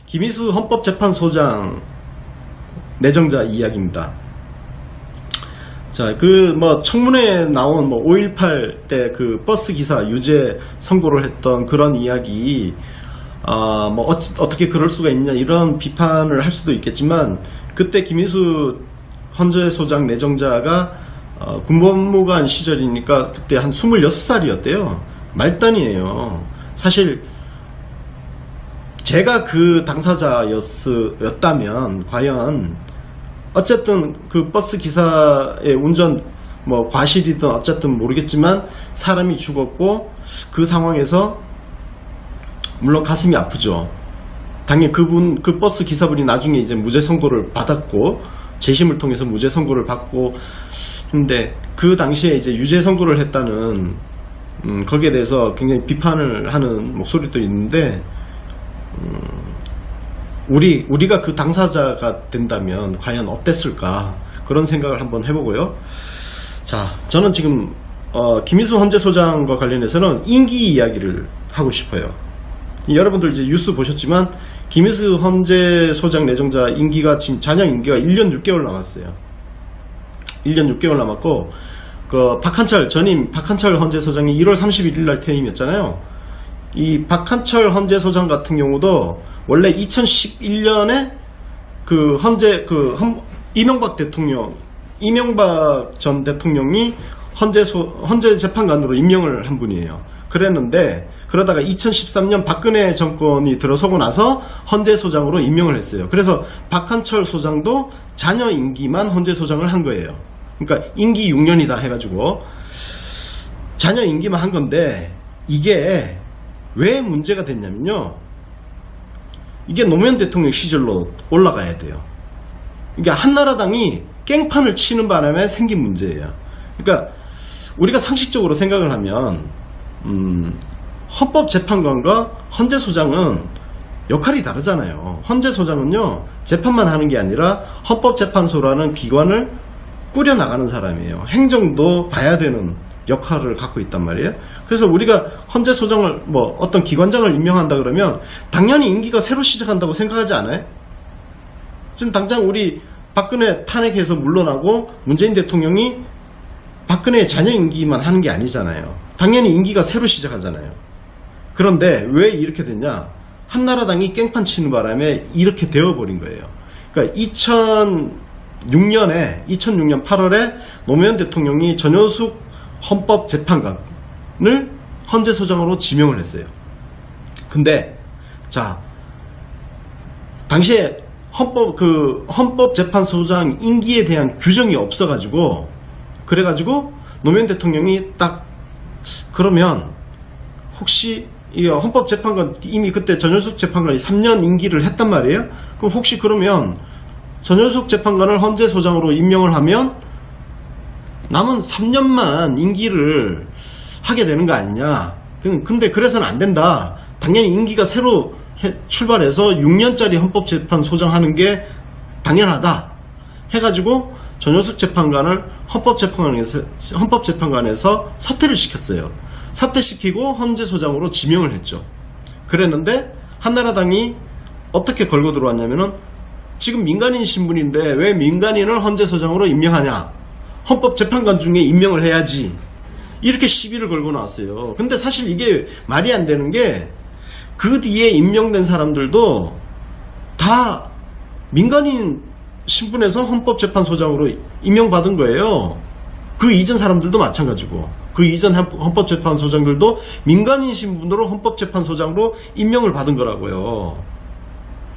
김희수 헌법재판소장 내정자 이야기입니다. 자, 청문회에 나온 5.18 때 그 버스 기사 유죄 선고를 했던 그런 이야기, 어떻게 그럴 수가 있냐 이런 비판을 할 수도 있겠지만, 그때 김희수 헌재소장 내정자가 군법무관 시절이니까 그때 한 26살이었대요. 말단이에요. 사실 제가 그 당사자였다면 과연 어쨌든 그 버스 기사의 운전 과실이든 어쨌든 모르겠지만 사람이 죽었고, 그 상황에서 물론 가슴이 아프죠. 당연히 그 버스 기사분이 나중에 이제 무죄 선고를 받았고, 재심을 통해서 무죄 선고를 받고, 근데 그 당시에 이제 유죄 선고를 했다는 거기에 대해서 굉장히 비판을 하는 목소리도 있는데, 우리가 그 당사자가 된다면 과연 어땠을까, 그런 생각을 한번 해보고요. 자, 저는 지금 김희수 헌재소장과 관련해서는 임기 이야기를 하고 싶어요. 여러분들 이제 뉴스 보셨지만 김희수 헌재소장 내정자 임기가 지금 잔여 임기가 1년 6개월 남았어요. 1년 6개월 남았고, 전임 박한철 헌재소장이 1월 31일 날 퇴임했잖아요. 이 박한철 헌재소장 같은 경우도 원래 2011년에 이명박 전 대통령이 헌재 재판관으로 임명을 한 분이에요. 그랬는데 그러다가 2013년 박근혜 정권이 들어서고 나서 헌재소장으로 임명을 했어요. 그래서 박한철 소장도 잔여 임기만 헌재소장을 한 거예요. 그러니까 임기 6년이다 해가지고 잔여 임기만 한 건데, 이게 왜 문제가 됐냐면요, 이게 노무현 대통령 시절로 올라가야 돼요. 그러니까 한나라당이 깽판을 치는 바람에 생긴 문제예요. 그러니까 우리가 상식적으로 생각을 하면 헌법재판관과 헌재소장은 역할이 다르잖아요. 헌재소장은요, 재판만 하는 게 아니라 헌법재판소라는 기관을 꾸려나가는 사람이에요. 행정도 봐야 되는 역할을 갖고 있단 말이에요. 그래서 우리가 헌재소장을 어떤 기관장을 임명한다 그러면 당연히 임기가 새로 시작한다고 생각하지 않아요? 지금 당장 우리 박근혜 탄핵해서 물러나고 문재인 대통령이 박근혜의 잔여 임기만 하는 게 아니잖아요. 당연히 임기가 새로 시작하잖아요. 그런데 왜 이렇게 됐냐? 한나라당이 깽판 치는 바람에 이렇게 되어버린 거예요. 그러니까 2006년 8월에 노무현 대통령이 전효숙 헌법재판관을 헌재소장으로 지명을 했어요. 근데 자, 당시에 헌법재판소장 임기에 대한 규정이 없어가지고, 그래가지고 노무현 대통령이 그러면 혹시 이 헌법재판관, 이미 그때 전효숙 재판관이 3년 임기를 했단 말이에요. 그럼 혹시 그러면 전효숙 재판관을 헌재소장으로 임명을 하면 남은 3년만 임기를 하게 되는 거 아니냐. 근데 그래서는 안 된다. 당연히 임기가 새로 출발해서 6년짜리 헌법재판소장 하는 게 당연하다 해가지고 전효숙 재판관을 헌법재판관에서 사퇴를 시켰어요. 사퇴시키고 헌재소장으로 지명을 했죠. 그랬는데 한나라당이 어떻게 걸고 들어왔냐면은, 지금 민간인 신분인데 왜 민간인을 헌재소장으로 임명하냐, 헌법재판관 중에 임명을 해야지, 이렇게 시비를 걸고 나왔어요. 근데 사실 이게 말이 안 되는 게, 그 뒤에 임명된 사람들도 다 민간인 신분에서 헌법재판소장으로 임명받은 거예요. 그 이전 사람들도 마찬가지고, 그 이전 헌법재판소장들도 민간인 신분으로 헌법재판소장으로 임명을 받은 거라고요.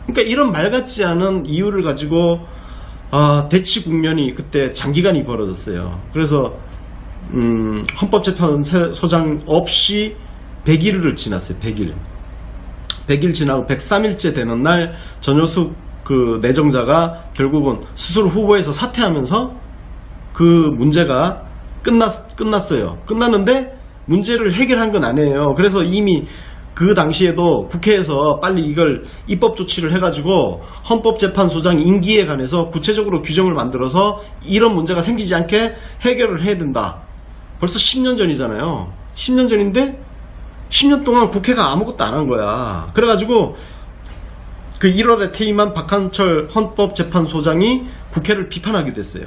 그러니까 이런 말 같지 않은 이유를 가지고 대치 국면이 그때 장기간이 벌어졌어요. 그래서 헌법재판소장 없이 100일을 지났어요. 100일 지나고 103일째 되는 날 전효숙 내정자가 결국은 스스로 후보에서 사퇴하면서 그 문제가 끝났어요. 끝났는데 문제를 해결한 건 아니에요. 그래서 이미 그 당시에도 국회에서 빨리 이걸 입법 조치를 해가지고 헌법재판소장 임기에 관해서 구체적으로 규정을 만들어서 이런 문제가 생기지 않게 해결을 해야 된다. 벌써 10년 전이잖아요. 10년 전인데 10년 동안 국회가 아무것도 안 한 거야. 그래가지고 그 1월에 퇴임한 박한철 헌법재판소장이 국회를 비판하기도 했어요.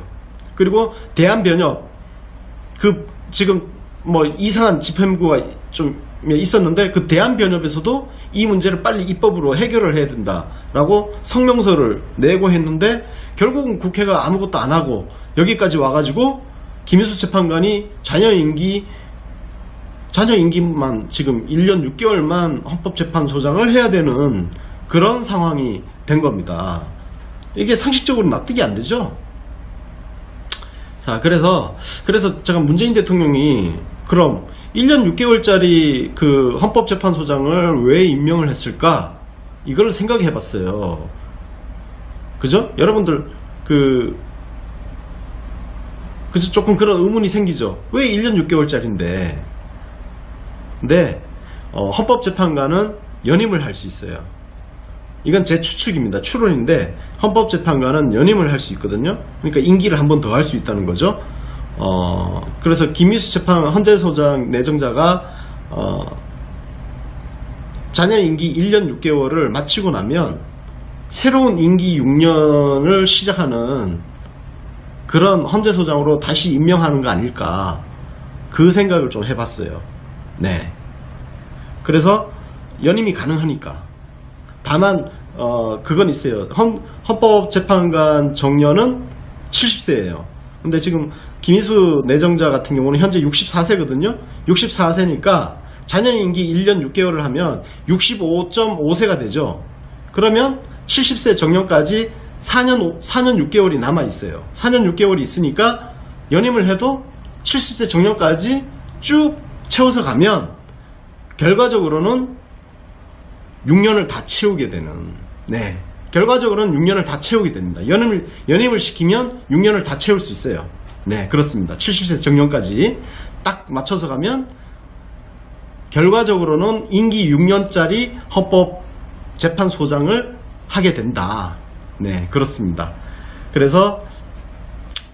그리고 대한변협, 그 지금 뭐 이상한 집행부가 좀 있었는데 그 대한변협에서도 이 문제를 빨리 입법으로 해결을 해야 된다라고 성명서를 내고 했는데 결국은 국회가 아무것도 안 하고 여기까지 와가지고 김희수 재판관이 자녀 임기만 지금 1년 6개월만 헌법재판소장을 해야 되는 그런 상황이 된 겁니다. 이게 상식적으로 납득이 안 되죠. 자, 그래서 제가 문재인 대통령이 그럼 1년 6개월짜리 그 헌법재판소장을 왜 임명을 했을까? 이걸 생각해 봤어요. 그죠? 여러분들 그래서 조금 그런 의문이 생기죠. 왜 1년 6개월짜리인데? 근데 헌법재판관은 연임을 할 수 있어요. 이건 제 추측입니다. 추론인데 헌법재판관은 연임을 할 수 있거든요. 그러니까 임기를 한 번 더 할 수 있다는 거죠. 그래서 김희수 헌재소장 내정자가 자녀 임기 1년 6개월을 마치고 나면 새로운 임기 6년을 시작하는 그런 헌재소장으로 다시 임명하는 거 아닐까, 그 생각을 좀 해봤어요. 네. 그래서 연임이 가능하니까. 다만 그건 있어요. 헌법재판관 정년은 70세예요. 근데 지금 김희수 내정자 같은 경우는 현재 64세거든요. 64세니까 자녀 임기 1년 6개월을 하면 65.5세가 되죠. 그러면 70세 정년까지 4년 6개월이 남아있어요. 4년 6개월이 있으니까 연임을 해도 70세 정년까지 쭉 채워서 가면 결과적으로는 6년을 다 채우게 되는, 네, 결과적으로는 6년을 다 채우게 됩니다. 연임을 시키면 6년을 다 채울 수 있어요. 네, 그렇습니다. 70세 정년까지 딱 맞춰서 가면 결과적으로는 임기 6년짜리 헌법재판소장을 하게 된다. 네, 그렇습니다. 그래서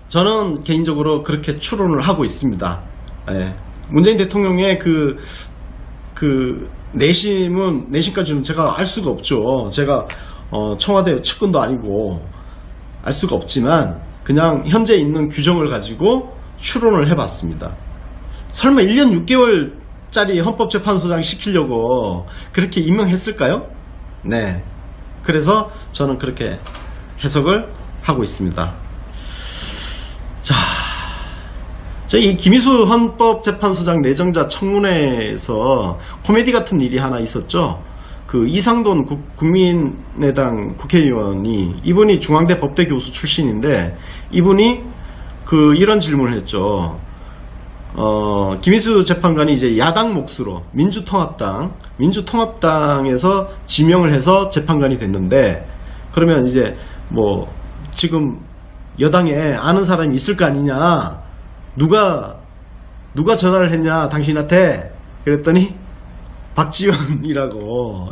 저는 개인적으로 그렇게 추론을 하고 있습니다. 네, 문재인 대통령의 그 내심까지는 제가 알 수가 없죠. 제가 청와대 측근도 아니고 알 수가 없지만 그냥 현재 있는 규정을 가지고 추론을 해봤습니다. 설마 1년 6개월짜리 헌법재판소장 시키려고 그렇게 임명했을까요? 네, 그래서 저는 그렇게 해석을 하고 있습니다. 자, 이 김희수 헌법재판소장 내정자 청문회에서 코미디 같은 일이 하나 있었죠. 그 이상돈 국민의당 국회의원이, 이분이 중앙대 법대 교수 출신인데 이분이 이런 질문을 했죠. 김희수 재판관이 이제 야당 몫으로 민주통합당에서 지명을 해서 재판관이 됐는데, 그러면 이제 뭐 지금 여당에 아는 사람이 있을 거 아니냐, 누가 전화를 했냐 당신한테, 그랬더니 박지원이라고,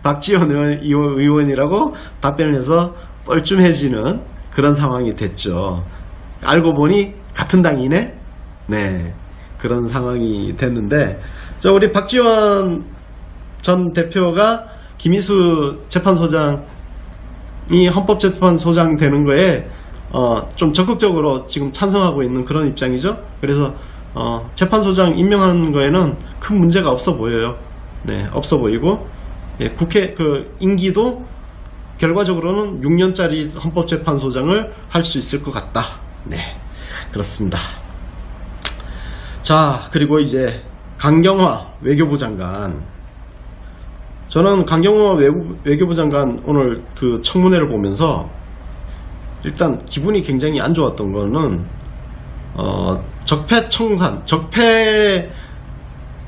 박지원 의원이라고 답변을 해서 뻘쭘해지는 그런 상황이 됐죠. 알고 보니 같은 당이네. 네, 그런 상황이 됐는데, 우리 박지원 전 대표가 김희수 재판소장이 헌법재판소장 되는 거에 좀 적극적으로 지금 찬성하고 있는 그런 입장이죠. 그래서 재판소장 임명하는 거에는 큰 문제가 없어 보여요. 네, 없어 보이고, 예, 국회 임기도 결과적으로는 6년짜리 헌법재판소장을 할 수 있을 것 같다. 네, 그렇습니다. 자, 그리고 이제 강경화 외교부 장관. 저는 강경화 외교부 장관 오늘 그 청문회를 보면서 일단 기분이 굉장히 안 좋았던 거는 적폐청산,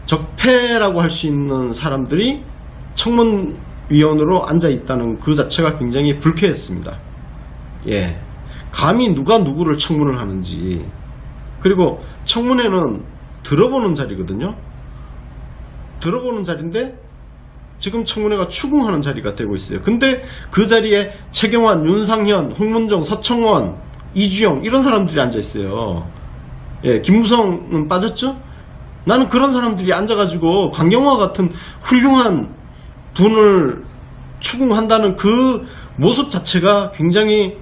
적폐라고 할 수 있는 사람들이 청문위원으로 앉아 있다는 그 자체가 굉장히 불쾌했습니다. 예, 감히 누가 누구를 청문을 하는지. 그리고 청문회는 들어보는 자리거든요. 들어보는 자리인데 지금 청문회가 추궁하는 자리가 되고 있어요. 근데 그 자리에 최경환, 윤상현, 홍문정, 서청원, 이주영 이런 사람들이 앉아 있어요. 예, 김무성은 빠졌죠? 나는 그런 사람들이 앉아가지고 강경화 같은 훌륭한 분을 추궁한다는 그 모습 자체가 굉장히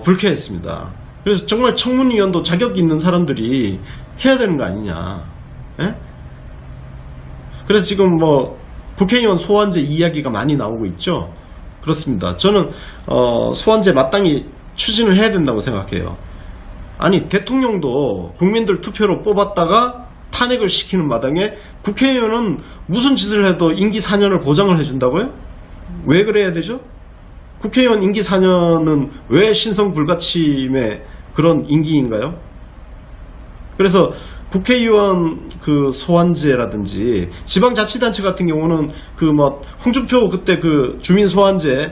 불쾌했습니다. 그래서 정말 청문위원도 자격 있는 사람들이 해야 되는 거 아니냐. 예? 그래서 지금 뭐 국회의원 소환제 이야기가 많이 나오고 있죠. 그렇습니다. 저는 소환제 마땅히 추진을 해야 된다고 생각해요. 아니, 대통령도 국민들 투표로 뽑았다가 탄핵을 시키는 마당에 국회의원은 무슨 짓을 해도 임기 4년을 보장을 해준다고요? 왜 그래야 되죠? 국회의원 임기 4년은 왜 신성 불가침의 그런 임기인가요? 그래서 국회의원 그 소환제라든지 지방자치단체 같은 경우는 그 뭐 홍준표 그때 그 주민소환제법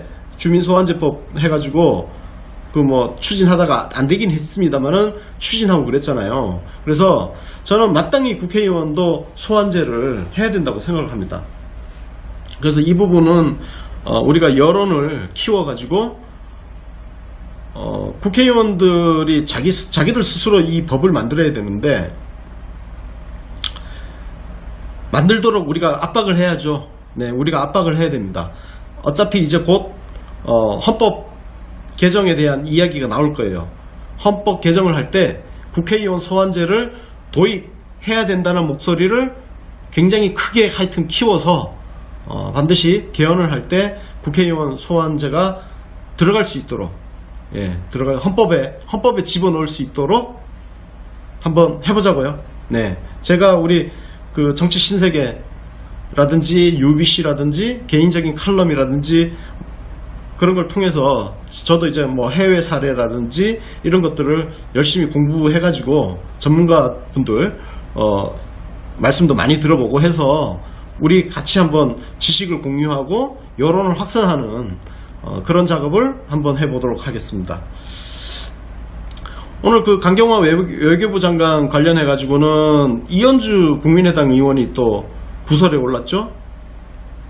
해가지고 그 뭐 추진하다가 안 되긴 했습니다만은 추진하고 그랬잖아요. 그래서 저는 마땅히 국회의원도 소환제를 해야 된다고 생각을 합니다. 그래서 이 부분은 우리가 여론을 키워가지고 국회의원들이 자기들 스스로 이 법을 만들어야 되는데 만들도록 우리가 압박을 해야죠. 네, 우리가 압박을 해야 됩니다. 어차피 이제 곧 헌법 개정에 대한 이야기가 나올 거예요. 헌법 개정을 할 때 국회의원 소환제를 도입해야 된다는 목소리를 굉장히 크게 하여튼 키워서 반드시 개헌을 할 때 국회의원 소환제가 들어갈 수 있도록, 예, 헌법에 집어넣을 수 있도록 한번 해보자고요. 네, 제가 우리 그 정치 신세계라든지 UBC라든지 개인적인 칼럼이라든지 그런 걸 통해서 저도 이제 뭐 해외 사례라든지 이런 것들을 열심히 공부해가지고 전문가분들 말씀도 많이 들어보고 해서 우리 같이 한번 지식을 공유하고 여론을 확산하는 그런 작업을 한번 해보도록 하겠습니다. 오늘 그 강경화 외교부 장관 관련해 가지고는 이현주 국민의당 의원이 또 구설에 올랐죠.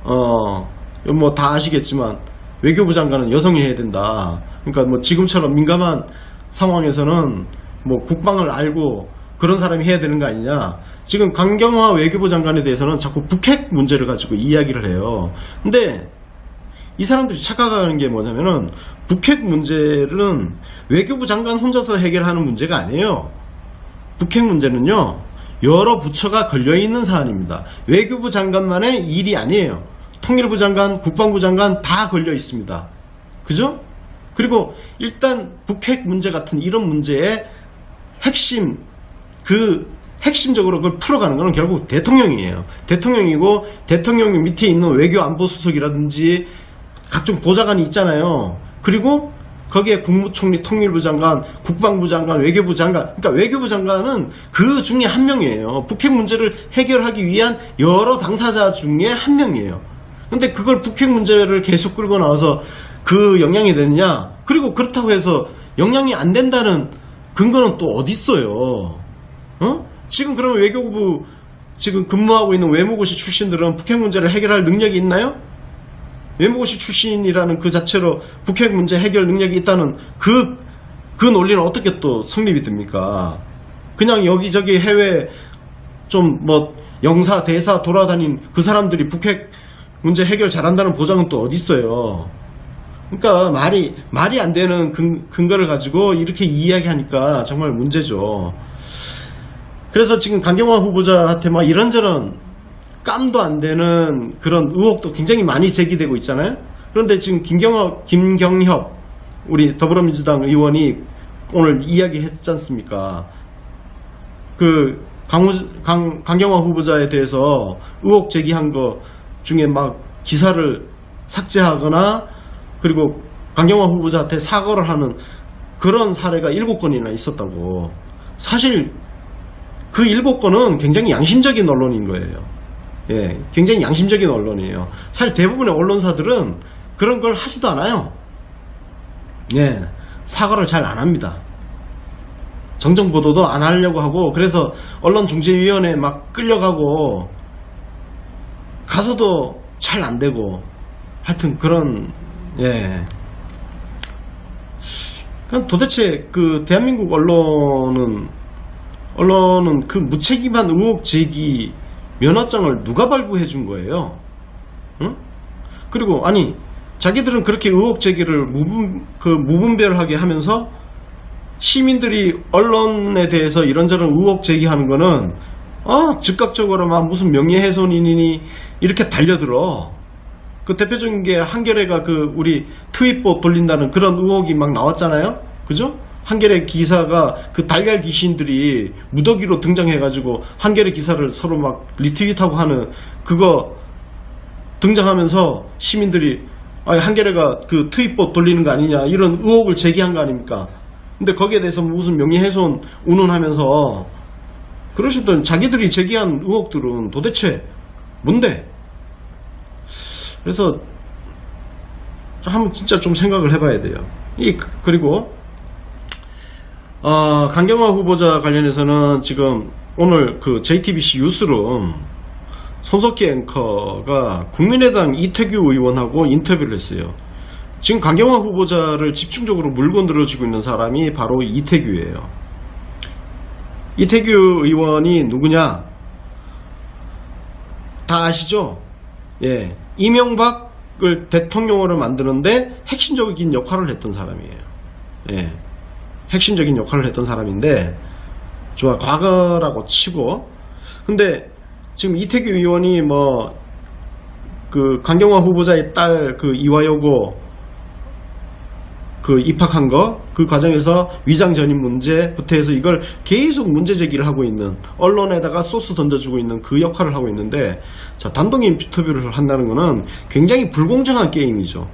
뭐 다 아시겠지만 외교부 장관은 여성이 해야 된다. 그러니까 뭐 지금처럼 민감한 상황에서는 뭐 국방을 알고 그런 사람이 해야 되는 거 아니냐. 지금 강경화 외교부 장관에 대해서는 자꾸 북핵 문제를 가지고 이야기를 해요. 근데 이 사람들이 착각하는 게 뭐냐면은 북핵 문제는 외교부 장관 혼자서 해결하는 문제가 아니에요. 북핵 문제는요, 여러 부처가 걸려있는 사안입니다. 외교부 장관만의 일이 아니에요. 통일부 장관, 국방부 장관 다 걸려 있습니다. 그죠? 그리고 일단 북핵 문제 같은 이런 문제의 핵심적으로 그걸 풀어가는 것은 결국 대통령이에요. 대통령이고 대통령 밑에 있는 외교안보수석이라든지 각종 보좌관이 있잖아요. 그리고 거기에 국무총리, 통일부 장관, 국방부 장관, 외교부 장관, 그러니까 외교부 장관은 그 중에 한 명이에요. 북핵 문제를 해결하기 위한 여러 당사자 중에 한 명이에요. 근데 그걸 북핵 문제를 계속 끌고 나와서 그 영향이 되느냐? 그리고 그렇다고 해서 영향이 안 된다는 근거는 또 어디 있어요? 지금 그러면 외교부 지금 근무하고 있는 외무고시 출신들은 북핵 문제를 해결할 능력이 있나요? 외무고시 출신이라는 그 자체로 북핵 문제 해결 능력이 있다는 그 논리는 어떻게 또 성립이 됩니까? 그냥 여기저기 해외 좀 뭐 영사 대사 돌아다닌 그 사람들이 북핵 문제 해결 잘한다는 보장은 또 어디 있어요? 그러니까 말이 안 되는 근거를 가지고 이렇게 이야기하니까 정말 문제죠. 그래서 지금 강경화 후보자한테 막 이런저런 깜도 안 되는 그런 의혹도 굉장히 많이 제기되고 있잖아요. 그런데 지금 김경협 우리 더불어민주당 의원이 오늘 이야기했지 않습니까? 그 강경화 후보자에 대해서 의혹 제기한 거 중에 막 기사를 삭제하거나 그리고 강경화 후보자한테 사과를 하는 그런 사례가 7건이나 있었다고. 사실 그 7건은 굉장히 양심적인 언론인 거예요. 예, 굉장히 양심적인 언론이에요. 사실 대부분의 언론사들은 그런 걸 하지도 않아요. 예, 사과를 잘 안 합니다. 정정보도도 안 하려고 하고, 그래서 언론중재위원회에 막 끌려가고 가서도 잘 안 되고, 하여튼 그런, 예. 그럼 도대체 그 대한민국 언론은 그 무책임한 의혹 제기 면허장을 누가 발부해 준 거예요? 응? 그리고 아니 자기들은 그렇게 의혹 제기를 무분별하게 하면서 시민들이 언론에 대해서 이런저런 의혹 제기하는 거는 즉각적으로 막 무슨 명예훼손이니 이렇게 달려들어. 그 대표적인 게 한겨레가 우리 트윗봇 돌린다는 그런 의혹이 막 나왔잖아요. 그죠? 한겨레 기사가 그 달걀 귀신들이 무더기로 등장해가지고 한겨레 기사를 서로 막 리트윗하고 하는 그거 등장하면서 시민들이 한겨레가 그 트윗봇 돌리는 거 아니냐 이런 의혹을 제기한 거 아닙니까? 근데 거기에 대해서 무슨 명예훼손 운운하면서 그러시던 자기들이 제기한 의혹들은 도대체 뭔데? 그래서 한번 진짜 좀 생각을 해봐야 돼요. 그리고 강경화 후보자 관련해서는 지금 오늘 그 JTBC 뉴스룸 손석희 앵커가 국민의당 이태규 의원하고 인터뷰를 했어요. 지금 강경화 후보자를 집중적으로 물고 늘어지고 있는 사람이 바로 이태규예요. 이태규 의원이 누구냐? 다 아시죠? 예, 이명박을 대통령으로 만드는데 핵심적인 역할을 했던 사람이에요. 예, 핵심적인 역할을 했던 사람인데 좋아 과거라고 치고 근데 지금 이태규 의원이 그 강경화 후보자의 딸 그 이화여고 그 입학한 그 과정에서 위장 전입 문제부터 해서 이걸 계속 문제 제기를 하고 있는 언론에다가 소스 던져주고 있는 그 역할을 하고 있는데 자 단독 인터뷰를 한다는 거는 굉장히 불공정한 게임이죠.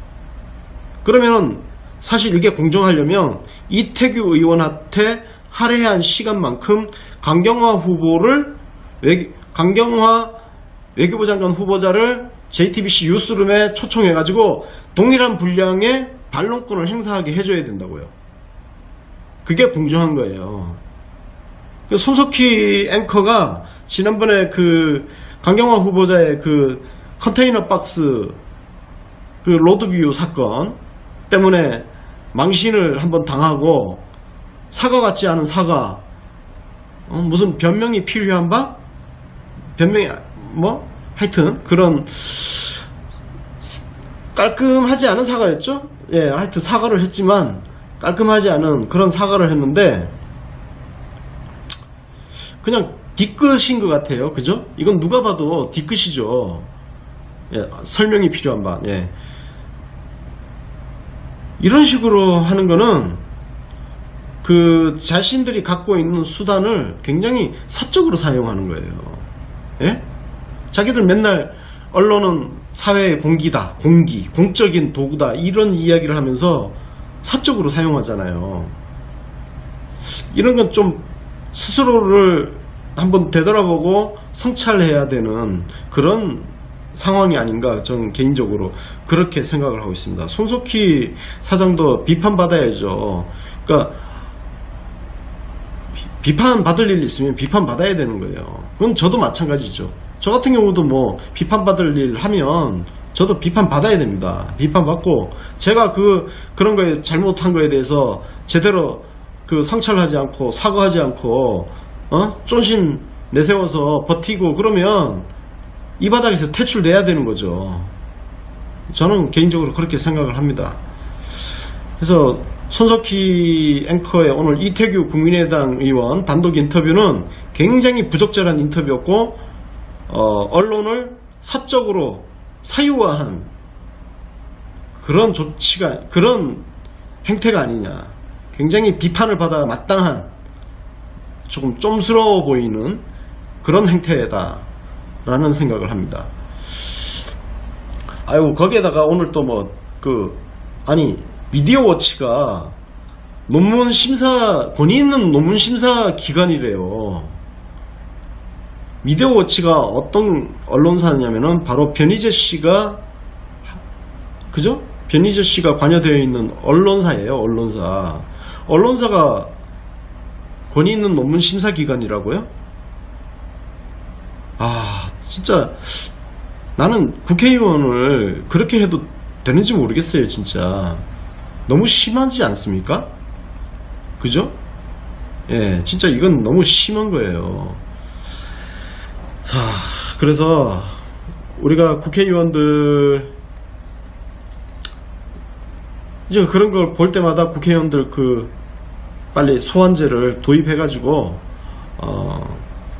그러면 사실 이게 공정하려면 이태규 의원한테 할애한 시간만큼 강경화 외교부 장관 후보자를 JTBC 뉴스룸에 초청해가지고 동일한 분량의 반론권을 행사하게 해줘야 된다고요. 그게 공정한 거예요. 손석희 앵커가 지난번에 그 강경화 후보자의 그 컨테이너 박스 그 로드뷰 사건 때문에 망신을 한번 당하고 사과 같지 않은 사과 무슨 변명이 필요한 바? 변명이 하여튼 그런 깔끔하지 않은 사과였죠. 예, 하여튼 사과를 했지만 깔끔하지 않은 그런 사과를 했는데 그냥 뒤끝인 것 같아요. 그죠? 이건 누가 봐도 뒤끝이죠. 예, 설명이 필요한 바. 예. 이런 식으로 하는 거는 그 자신들이 갖고 있는 수단을 굉장히 사적으로 사용하는 거예요. 예? 자기들 맨날 언론은 사회의 공기다, 공적인 도구다 이런 이야기를 하면서 사적으로 사용하잖아요. 이런 건 좀 스스로를 한번 되돌아보고 성찰해야 되는 그런 상황이 아닌가 저는 개인적으로 그렇게 생각을 하고 있습니다. 손석희 사장도 비판받아야죠. 그러니까 비판받을 일 있으면 비판받아야 되는 거예요. 그건 저도 마찬가지죠. 저 같은 경우도 비판받을 일 하면 저도 비판받아야 됩니다. 비판받고 제가 그런 거에 잘못한 거에 대해서 제대로 성찰하지 않고 사과하지 않고 쫀심 내세워서 버티고 그러면 이 바닥에서 퇴출돼야 되는 거죠. 저는 개인적으로 그렇게 생각을 합니다. 그래서 손석희 앵커의 오늘 이태규 국민의당 의원 단독 인터뷰는 굉장히 부적절한 인터뷰였고 언론을 사적으로 사유화한 그런 그런 행태가 아니냐. 굉장히 비판을 받아 마땅한 조금 쫌스러워 보이는 그런 행태다 라는 생각을 합니다. 아이고 거기에다가 오늘 또 미디어워치가 권위 있는 논문 심사 기관이래요. 미디어워치가 어떤 언론사냐면은 바로 변희재 씨가 그죠? 변희재 씨가 관여되어 있는 언론사예요. 언론사가 권위 있는 논문 심사 기관이라고요? 진짜 나는 국회의원을 그렇게 해도 되는지 모르겠어요. 진짜 너무 심하지 않습니까? 그죠? 예, 진짜 이건 너무 심한 거예요. 자, 그래서 우리가 국회의원들 이제 그런 걸 볼 때마다 국회의원들 빨리 소환제를 도입해가지고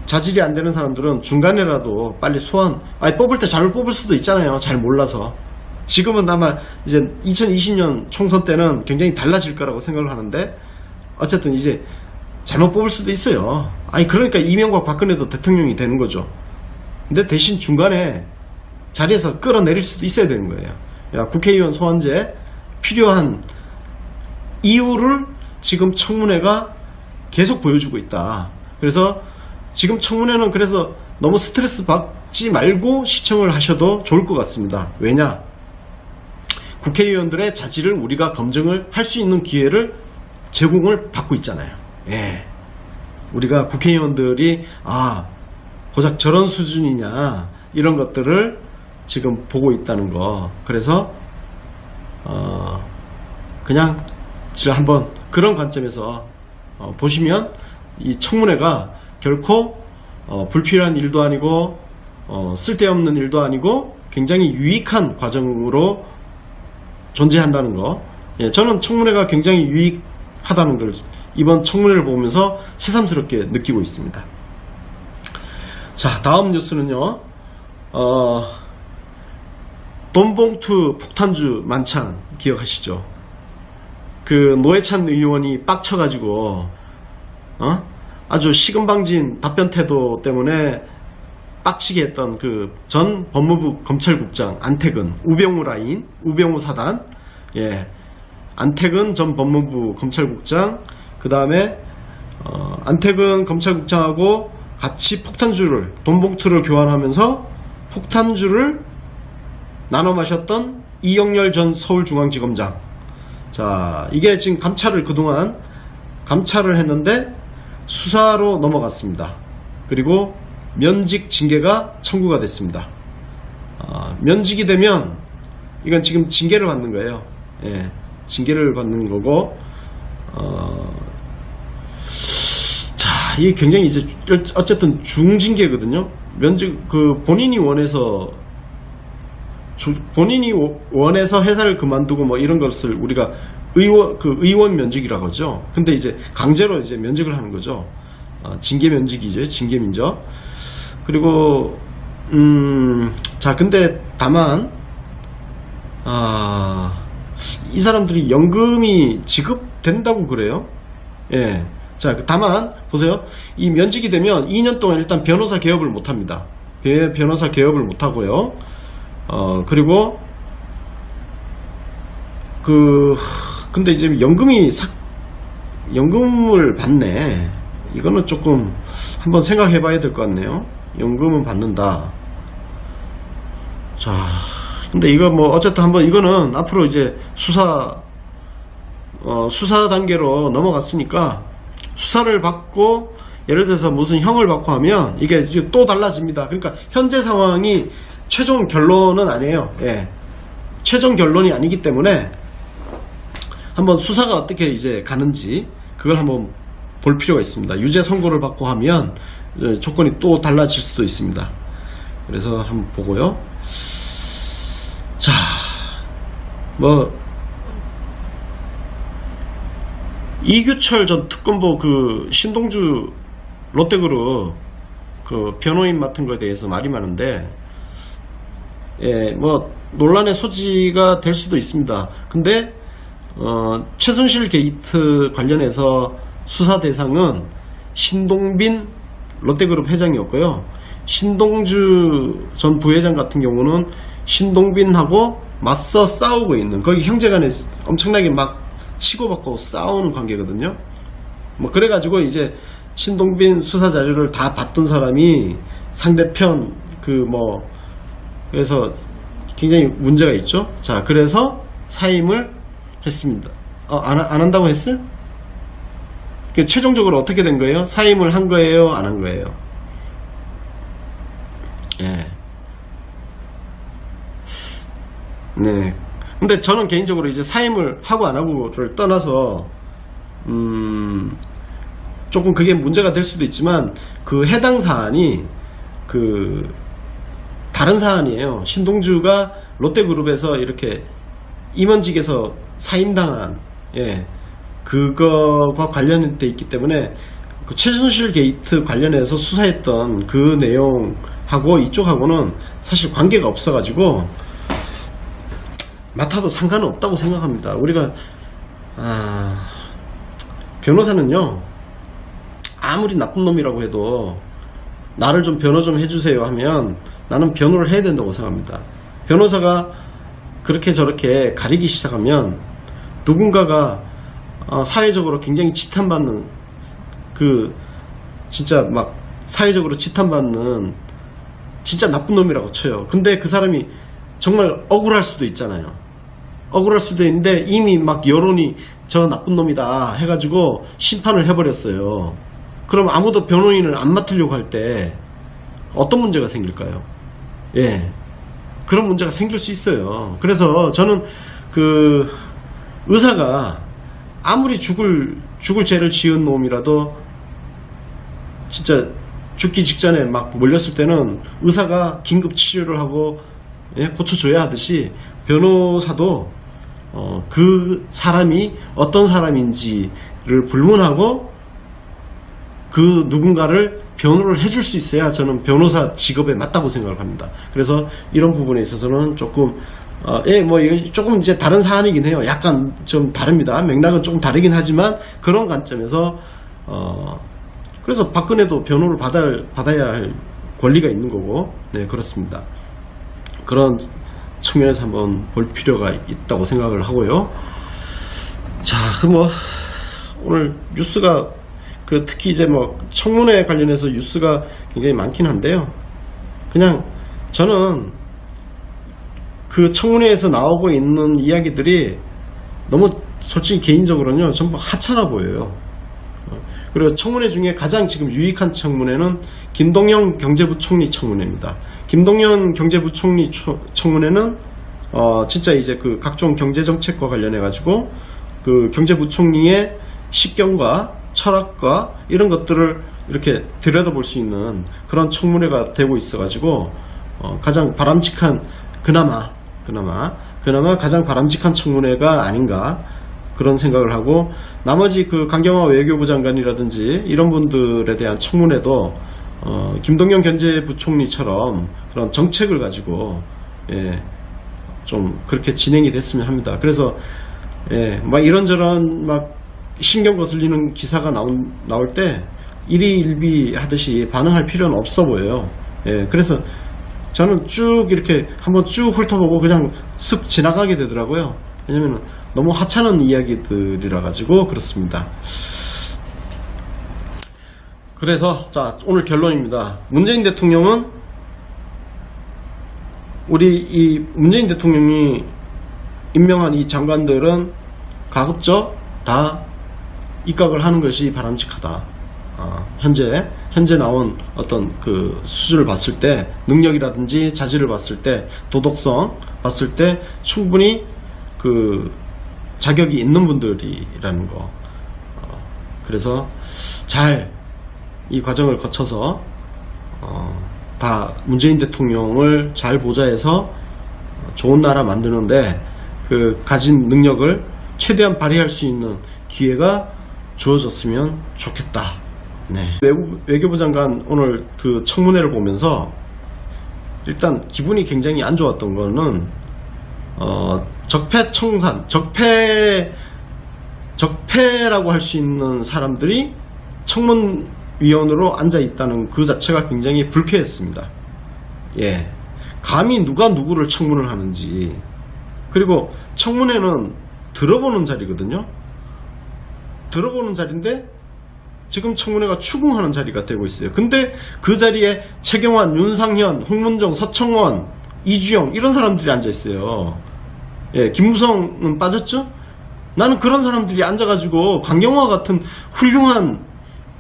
자질이 안 되는 사람들은 중간에라도 빨리 뽑을 때 잘못 뽑을 수도 있잖아요. 잘 몰라서. 지금은 아마 이제 2020년 총선 때는 굉장히 달라질 거라고 생각을 하는데, 어쨌든 이제 잘못 뽑을 수도 있어요. 그러니까 이명박 박근혜도 대통령이 되는 거죠. 근데 대신 중간에 자리에서 끌어내릴 수도 있어야 되는 거예요. 국회의원 소환제 필요한 이유를 지금 청문회가 계속 보여주고 있다. 그래서 지금 청문회는 그래서 너무 스트레스 받지 말고 시청을 하셔도 좋을 것 같습니다. 왜냐? 국회의원들의 자질을 우리가 검증을 할 수 있는 기회를 제공을 받고 있잖아요. 예. 우리가 국회의원들이 고작 저런 수준이냐 이런 것들을 지금 보고 있다는 거. 그래서 그냥 한번 그런 관점에서 보시면 이 청문회가 결코 불필요한 일도 아니고 쓸데없는 일도 아니고 굉장히 유익한 과정으로 존재한다는 거. 예, 저는 청문회가 굉장히 유익하다는 걸 이번 청문회를 보면서 새삼스럽게 느끼고 있습니다. 자, 다음 뉴스는요. 돈봉투 폭탄주 만찬 기억하시죠? 노회찬 의원이 빡쳐가지고 아주 시금방진 답변 태도 때문에 빡치게 했던 전 법무부 검찰국장 안태근, 우병우 라인, 우병우 사단, 예, 안태근 전 법무부 검찰국장, 그 다음에 안태근 검찰국장하고 같이 돈봉투를 교환하면서 폭탄주를 나눠 마셨던 이영렬 전 서울중앙지검장. 자, 이게 지금 그동안 감찰을 했는데 수사로 넘어갔습니다. 그리고 면직 징계가 청구가 됐습니다. 면직이 되면 이건 지금 징계를 받는 거예요. 예, 징계를 받는 거고, 자, 이게 굉장히 이제 어쨌든 중징계거든요. 면직 본인이 원해서 회사를 그만두고 이런 것을 우리가 의원 면직이라고 하죠. 근데 이제 강제로 이제 면직을 하는 거죠. 징계 면직이죠. 징계 면적. 그리고 자, 근데 다만 이 사람들이 연금이 지급된다고 그래요. 예. 자, 다만 보세요. 이 면직이 되면 2년 동안 일단 변호사 개업을 못 합니다. 변호사 개업을 못 하고요. 그리고 근데 이제 연금을 받네. 이거는 조금 한번 생각해 봐야 될 것 같네요. 연금은 받는다. 자, 근데 이거 어쨌든 한번 이거는 앞으로 이제 수사 단계로 넘어갔으니까 수사를 받고 예를 들어서 무슨 형을 받고 하면 이게 또 달라집니다. 그러니까 현재 상황이 최종 결론은 아니에요. 예. 최종 결론이 아니기 때문에 한번 수사가 어떻게 이제 가는지 그걸 한번 볼 필요가 있습니다. 유죄 선고를 받고 하면 조건이 또 달라질 수도 있습니다. 그래서 한번 보고요. 자, 이규철 전 특검보 신동주 롯데그룹 변호인 맡은 거에 대해서 말이 많은데, 예, 논란의 소지가 될 수도 있습니다. 근데 최순실 게이트 관련해서 수사 대상은 신동빈 롯데그룹 회장이었고요. 신동주 전 부회장 같은 경우는 신동빈하고 맞서 싸우고 있는, 거기 형제간에 엄청나게 막 치고받고 싸우는 관계거든요. 그래가지고 이제 신동빈 수사 자료를 다 받던 사람이 상대편 그래서 굉장히 문제가 있죠. 자, 그래서 사임을 했습니다. 안 한다고 했어요? 최종적으로 어떻게 된 거예요? 사임을 한 거예요? 안 한 거예요? 예. 네. 근데 저는 개인적으로 이제 사임을 하고 안 하고를 떠나서 조금 그게 문제가 될 수도 있지만 해당 사안이 다른 사안이에요. 신동주가 롯데그룹에서 이렇게 임원직에서 사임당한, 예, 그거와 관련돼 있기 때문에 그 최순실 게이트 관련해서 수사했던 그 내용하고 이쪽하고는 사실 관계가 없어가지고 맡아도 상관은 없다고 생각합니다. 우리가 변호사는요, 아무리 나쁜 놈이라고 해도 나를 좀 변호 좀 해주세요 하면 나는 변호를 해야 된다고 생각합니다. 변호사가 그렇게 저렇게 가리기 시작하면 누군가가 사회적으로 굉장히 지탄받는, 그 진짜 막 사회적으로 지탄받는 진짜 나쁜 놈이라고 쳐요. 근데 그 사람이 정말 억울할 수도 있잖아요. 억울할 수도 있는데 이미 막 여론이 저 나쁜 놈이다 해가지고 심판을 해버렸어요. 그럼 아무도 변호인을 안 맡으려고 할 때 어떤 문제가 생길까요? 예, 그런 문제가 생길 수 있어요. 그래서 저는 그 의사가 아무리 죽을 죄를 지은 놈이라도 진짜 죽기 직전에 막 몰렸을 때는 의사가 긴급 치료를 하고, 예, 고쳐줘야 하듯이 변호사도 그 사람이 어떤 사람인지를 불문하고 그 누군가를 변호를 해줄 수 있어야 저는 변호사 직업에 맞다고 생각을 합니다. 그래서 이런 부분에 있어서는 조금 예, 뭐 이거 조금 이제 다른 사안이긴 해요. 약간 좀 다릅니다. 맥락은 조금 다르긴 하지만 그런 관점에서 그래서 박근혜도 변호를 받아야 할 권리가 있는 거고, 네, 그렇습니다. 그런 측면에서 한번 볼 필요가 있다고 생각을 하고요. 자, 그 뭐 오늘 뉴스가 그 특히 이제 뭐 청문회 관련해서 뉴스가 굉장히 많긴 한데요. 그냥 저는 그 청문회에서 나오고 있는 이야기들이 너무 솔직히 개인적으로는요, 전부 하찮아 보여요. 그리고 청문회 중에 가장 지금 유익한 청문회는 김동연 경제부총리 청문회입니다. 김동연 경제부총리 청문회는 진짜 이제 그 각종 경제정책과 관련해 가지고 그 경제부총리의 식견과 철학과 이런 것들을 이렇게 들여다볼 수 있는 그런 청문회가 되고 있어 가지고 가장 바람직한, 그나마 가장 바람직한 청문회가 아닌가 그런 생각을 하고, 나머지 그 강경화 외교부 장관이라든지 이런 분들에 대한 청문회도 김동연 경제부총리처럼 그런 정책을 가지고, 예, 좀 그렇게 진행이 됐으면 합니다. 그래서 예, 막 이런저런 막 신경 거슬리는 기사가 나올 때 일희일비 하듯이 반응할 필요는 없어 보여요. 예, 그래서 저는 쭉 이렇게 한번 쭉 훑어보고 그냥 쓱 지나가게 되더라고요. 왜냐면 너무 하찮은 이야기들이라 가지고 그렇습니다. 그래서 자, 오늘 결론입니다. 문재인 대통령은, 우리 이 문재인 대통령이 임명한 이 장관들은 가급적 다 입각을 하는 것이 바람직하다. 현재 나온 어떤 그 수준을 봤을 때, 능력이라든지 자질을 봤을 때, 도덕성 봤을 때 충분히 그 자격이 있는 분들이라는 거. 그래서 잘 이 과정을 거쳐서 다 문재인 대통령을 잘 보좌해서 좋은 나라 만드는데 그 가진 능력을 최대한 발휘할 수 있는 기회가 주어졌으면 좋겠다. 네. 외교부 장관 오늘 그 청문회를 보면서 일단 기분이 굉장히 안 좋았던 거는 적폐청산, 적폐라고 할 수 있는 사람들이 청문위원으로 앉아 있다는 그 자체가 굉장히 불쾌했습니다. 예, 감히 누가 누구를 청문을 하는지. 그리고 청문회는 들어보는 자리거든요. 들어보는 자리인데 지금 청문회가 추궁하는 자리가 되고 있어요. 근데 그 자리에 최경환, 윤상현, 홍문정, 서청원, 이주영 이런 사람들이 앉아 있어요. 예, 김무성은 빠졌죠? 나는 그런 사람들이 앉아가지고 강경화 같은 훌륭한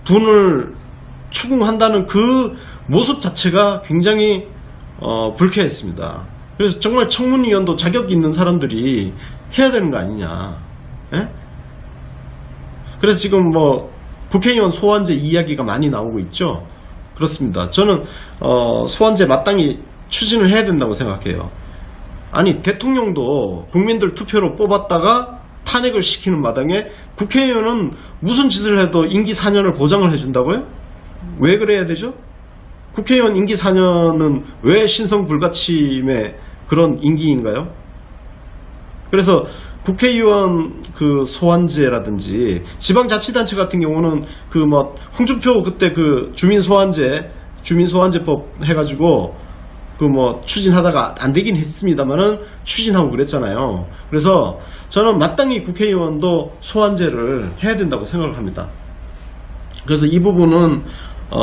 분을 추궁한다는 그 모습 자체가 굉장히 불쾌했습니다. 그래서 정말 청문위원도 자격 있는 사람들이 해야 되는 거 아니냐. 예? 그래서 지금 뭐 국회의원 소환제 이야기가 많이 나오고 있죠. 그렇습니다. 저는 소환제 마땅히 추진을 해야 된다고 생각해요. 아니 대통령도 국민들 투표로 뽑았다가 탄핵을 시키는 마당에 국회의원은 무슨 짓을 해도 임기 4년을 보장을 해준다고요? 왜 그래야 되죠? 국회의원 임기 4년은 왜 신성 불가침의 그런 임기인가요? 그래서 국회의원 그 소환제라든지 지방자치단체 같은 경우는 그 뭐 홍준표 그때 그 주민소환제법 해가지고 그 뭐 추진하다가 안 되긴 했습니다만은 추진하고 그랬잖아요. 그래서 저는 마땅히 국회의원도 소환제를 해야 된다고 생각을 합니다. 그래서 이 부분은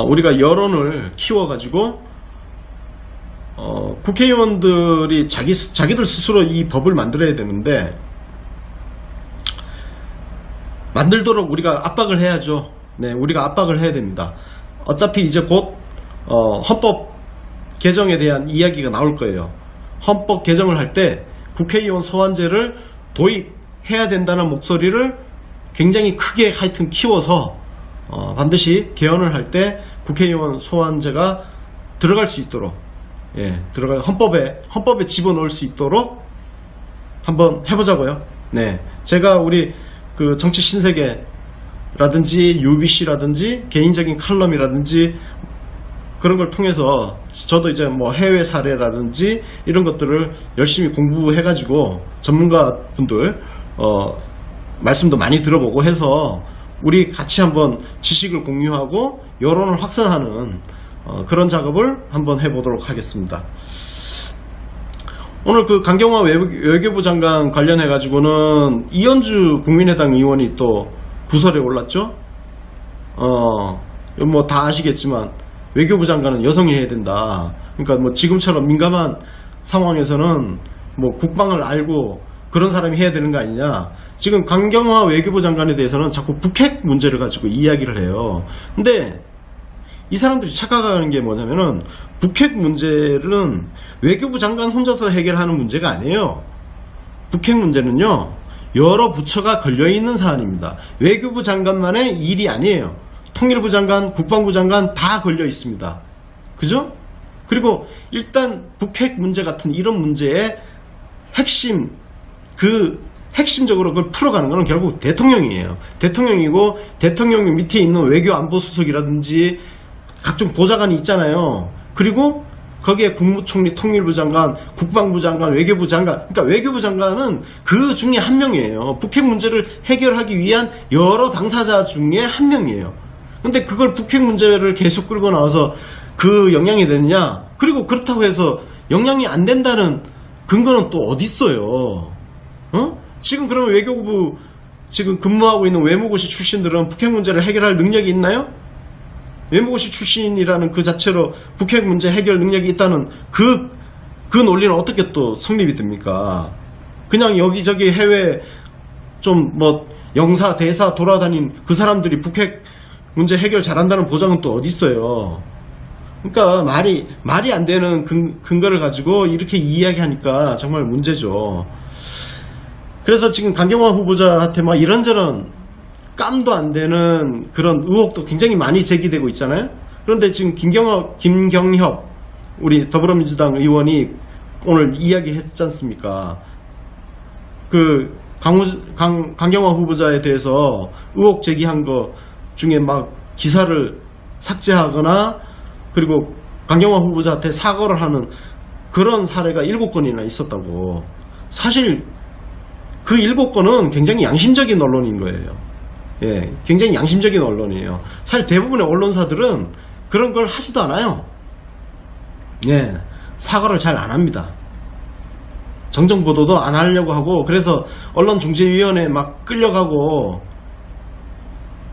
우리가 여론을 키워가지고 국회의원들이 자기들 스스로 이 법을 만들어야 되는데 만들도록 우리가 압박을 해야죠. 네, 우리가 압박을 해야 됩니다. 어차피 이제 곧 헌법 개정에 대한 이야기가 나올 거예요. 헌법 개정을 할 때 국회의원 소환제를 도입해야 된다는 목소리를 굉장히 크게 하여튼 키워서 반드시 개헌을 할 때 국회의원 소환제가 들어갈 수 있도록 들어갈 헌법에 집어넣을 수 있도록 한번 해보자고요. 네, 제가 우리 그 정치 신세계라든지 UBC라든지 개인적인 칼럼이라든지 그런 걸 통해서 저도 이제 뭐 해외 사례라든지 이런 것들을 열심히 공부해가지고 전문가분들 말씀도 많이 들어보고 해서 우리 같이 한번 지식을 공유하고 여론을 확산하는 그런 작업을 한번 해보도록 하겠습니다. 오늘 그 강경화 외교부 장관 관련해 가지고는 이현주 국민의당 의원이 또 구설에 올랐죠. 뭐 다 아시겠지만 외교부 장관은 여성이 해야 된다. 그러니까 뭐 지금처럼 민감한 상황에서는 뭐 국방을 알고 그런 사람이 해야 되는 거 아니냐. 지금 강경화 외교부 장관에 대해서는 자꾸 북핵 문제를 가지고 이야기를 해요. 근데 이 사람들이 착각하는 게 뭐냐면은 북핵 문제는 외교부 장관 혼자서 해결하는 문제가 아니에요. 북핵 문제는요 여러 부처가 걸려있는 사안입니다. 외교부 장관만의 일이 아니에요. 통일부 장관, 국방부 장관 다 걸려 있습니다. 그죠? 그리고 일단 북핵 문제 같은 이런 문제의 핵심적으로 그걸 풀어가는 것은 결국 대통령이에요. 대통령이고 대통령 밑에 있는 외교안보수석이라든지 각종 보좌관이 있잖아요. 그리고 거기에 국무총리, 통일부 장관, 국방부 장관, 외교부 장관. 그러니까 외교부 장관은 그 중에 한 명이에요. 북핵 문제를 해결하기 위한 여러 당사자 중에 한 명이에요. 근데 그걸 북핵 문제를 계속 끌고 나와서 그 영향이 되느냐? 그리고 그렇다고 해서 영향이 안 된다는 근거는 또 어디 있어요? 지금 그러면 외교부 지금 근무하고 있는 외무고시 출신들은 북핵 문제를 해결할 능력이 있나요? 외무고시 출신이라는 그 자체로 북핵 문제 해결 능력이 있다는 그 논리는 어떻게 또 성립이 됩니까? 그냥 여기저기 해외 좀 뭐 영사 대사 돌아다닌 그 사람들이 북핵 문제 해결 잘한다는 보장은 또 어디 있어요? 그러니까 말이 안 되는 근거를 가지고 이렇게 이야기하니까 정말 문제죠. 그래서 지금 강경화 후보자한테 막 이런저런 깜도 안 되는 그런 의혹도 굉장히 많이 제기되고 있잖아요. 그런데 지금 김경협 우리 더불어민주당 의원이 오늘 이야기했지 않습니까? 그 강경화 후보자에 대해서 의혹 제기한 거 중에 막 기사를 삭제하거나 그리고 강경화 후보자한테 사과를 하는 그런 사례가 7건이나 있었다고. 사실 그 7건은 굉장히 양심적인 언론인 거예요. 예, 굉장히 양심적인 언론이에요. 사실 대부분의 언론사들은 그런 걸 하지도 않아요. 예, 사과를 잘 안 합니다. 정정보도도 안 하려고 하고, 그래서 언론중재위원회에 막 끌려가고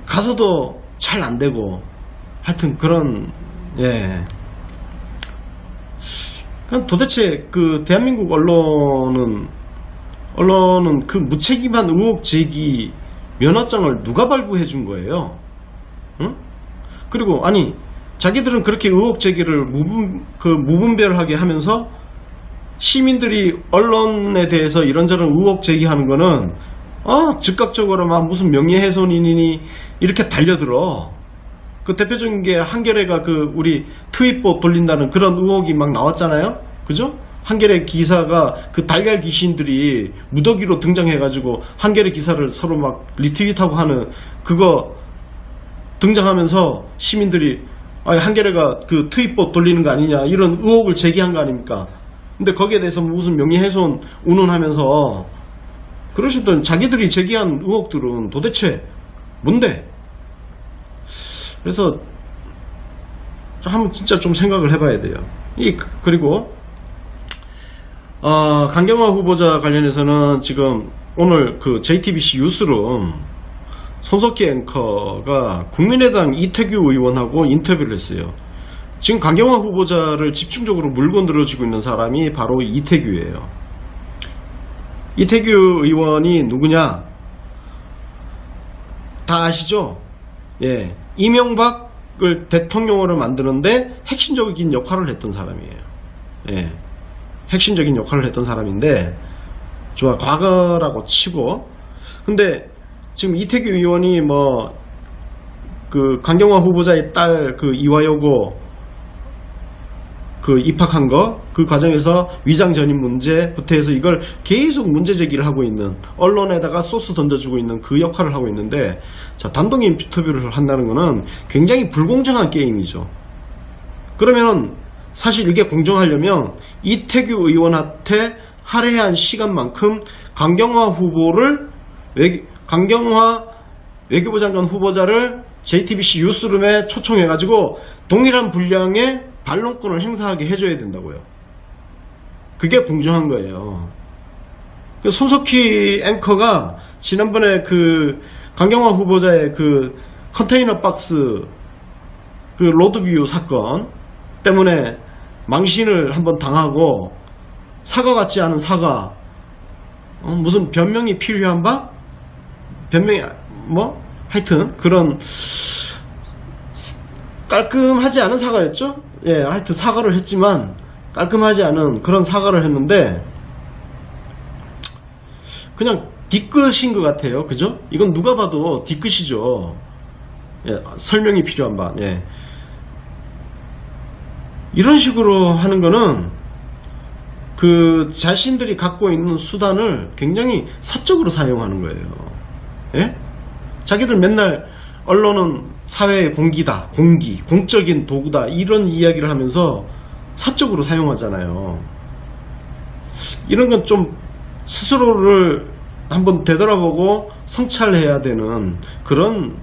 가서도 잘 안 되고, 하여튼 그런, 예. 그럼 도대체 그 대한민국 언론은 그 무책임한 의혹 제기 면허장을 누가 발부해 준 거예요? 응? 그리고 아니 자기들은 그렇게 의혹 제기를 무분별하게 하면서 시민들이 언론에 대해서 이런저런 의혹 제기하는 거는 즉각적으로 막 무슨 명예훼손이니 이렇게 달려들어. 그 대표적인 게 한겨레가 그 우리 트윗봇 돌린다는 그런 의혹이 막 나왔잖아요. 그죠? 한겨레 기사가 그 달걀 귀신들이 무더기로 등장해가지고 한겨레 기사를 서로 막 리트윗하고 하는 그거 등장하면서 시민들이 한겨레가 그 트윗봇 돌리는 거 아니냐 이런 의혹을 제기한 거 아닙니까? 근데 거기에 대해서 무슨 명예훼손 운운하면서 그러시던 자기들이 제기한 의혹들은 도대체 뭔데? 그래서 한번 진짜 좀 생각을 해봐야 돼요. 그리고 강경화 후보자 관련해서는 지금 오늘 그 JTBC 뉴스룸 손석희 앵커가 국민의당 이태규 의원하고 인터뷰를 했어요. 지금 강경화 후보자를 집중적으로 물고 늘어지고 있는 사람이 바로 이태규예요. 이태규 의원이 누구냐? 다 아시죠? 예, 이명박을 대통령으로 만드는데 핵심적인 역할을 했던 사람이에요. 예, 핵심적인 역할을 했던 사람인데 좋아 과거라고 치고 근데 지금 이태규 의원이 뭐 그 강경화 후보자의 딸 그 이화여고 그 입학한 거 그 과정에서 위장 전입 문제부터 해서 이걸 계속 문제 제기를 하고 있는 언론에다가 소스 던져주고 있는 그 역할을 하고 있는데 자 단독 인터뷰를 한다는 거는 굉장히 불공정한 게임이죠. 그러면 사실 이게 공정하려면 이태규 의원한테 할애한 시간만큼 강경화 후보를 강경화 외교부 장관 후보자를 JTBC 뉴스룸에 초청해가지고 동일한 분량의 반론권을 행사하게 해줘야 된다고요. 그게 공정한 거예요. 손석희 앵커가 지난번에 그 강경화 후보자의 그 컨테이너 박스 그 로드뷰 사건 때문에 망신을 한번 당하고 사과 같지 않은 사과 무슨 변명이 필요한 바? 변명이 뭐? 하여튼 그런 깔끔하지 않은 사과였죠? 예, 하여튼 사과를 했지만 깔끔하지 않은 그런 사과를 했는데 그냥 뒤끝인 것 같아요. 그죠? 이건 누가 봐도 뒤끝이죠. 예, 설명이 필요한 바. 예. 이런 식으로 하는 거는 그 자신들이 갖고 있는 수단을 굉장히 사적으로 사용하는 거예요. 예? 자기들 맨날 언론은 사회의 공기다, 공적인 도구다 이런 이야기를 하면서 사적으로 사용하잖아요. 이런 건 좀 스스로를 한번 되돌아보고 성찰해야 되는 그런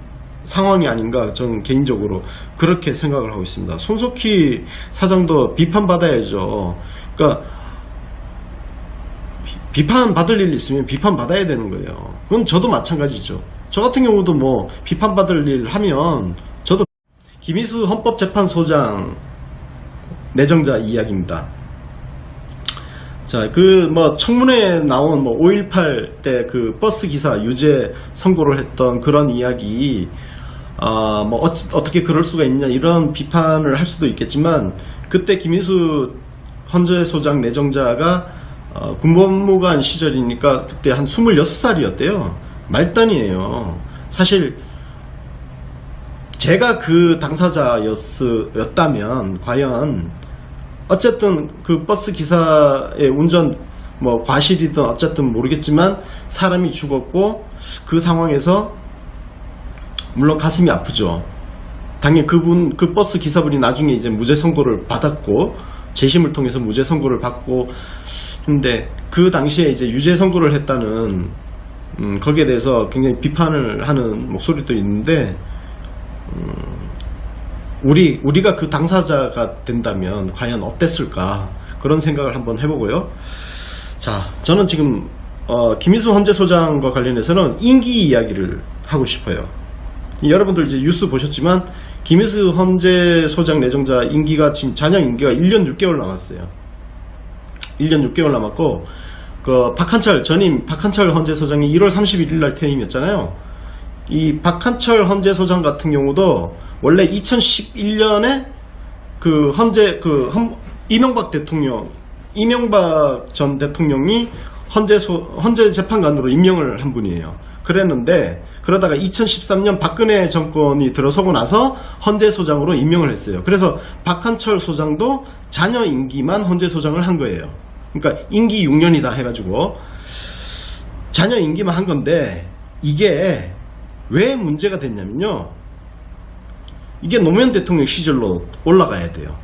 상황이 아닌가 저는 개인적으로 그렇게 생각을 하고 있습니다. 손석희 사장도 비판받아야죠. 그러니까 비판받을 일 있으면 비판받아야 되는 거예요. 그건 저도 마찬가지죠. 저 같은 경우도 뭐 비판받을 일 하면 저도 김희수 헌법재판소장 내정자 이야기입니다. 자, 그 뭐 청문회에 나온 뭐 5.18 때 그 버스 기사 유죄 선고를 했던 그런 이야기 뭐 어떻게 그럴 수가 있냐 이런 비판을 할 수도 있겠지만 그때 김희수 헌재소장 내정자가 군법무관 시절이니까 그때 한 26살이었대요. 말단이에요. 사실 제가 그 당사자였다면 과연 어쨌든 그 버스 기사의 운전 뭐 과실이든 어쨌든 모르겠지만 사람이 죽었고 그 상황에서 물론 가슴이 아프죠. 당연히 그 버스 기사분이 나중에 이제 무죄 선고를 받았고 재심을 통해서 무죄 선고를 받고 근데 그 당시에 이제 유죄 선고를 했다는 거기에 대해서 굉장히 비판을 하는 목소리도 있는데 우리가 그 당사자가 된다면 과연 어땠을까 그런 생각을 한번 해보고요. 자, 저는 지금 김희수 헌재소장과 관련해서는 임기 이야기를 하고 싶어요. 여러분들 이제 뉴스 보셨지만 김희수 헌재소장 내정자 임기가 지금 잔여 임기가 1년 6개월 남았어요. 1년 6개월 남았고 그 전임 박한철 헌재소장이 1월 31일 날 퇴임이었잖아요. 이 박한철 헌재소장 같은 경우도 원래 2011년에 그 이명박 전 대통령이 헌재 재판관으로 임명을 한 분이에요. 그랬는데 그러다가 2013년 박근혜 정권이 들어서고 나서 헌재소장으로 임명을 했어요. 그래서 박한철 소장도 잔여 임기만 헌재소장을 한 거예요. 그러니까 임기 6년이다 해가지고 자녀 임기만 한 건데, 이게 왜 문제가 됐냐면요, 이게 노무현 대통령 시절로 올라가야 돼요.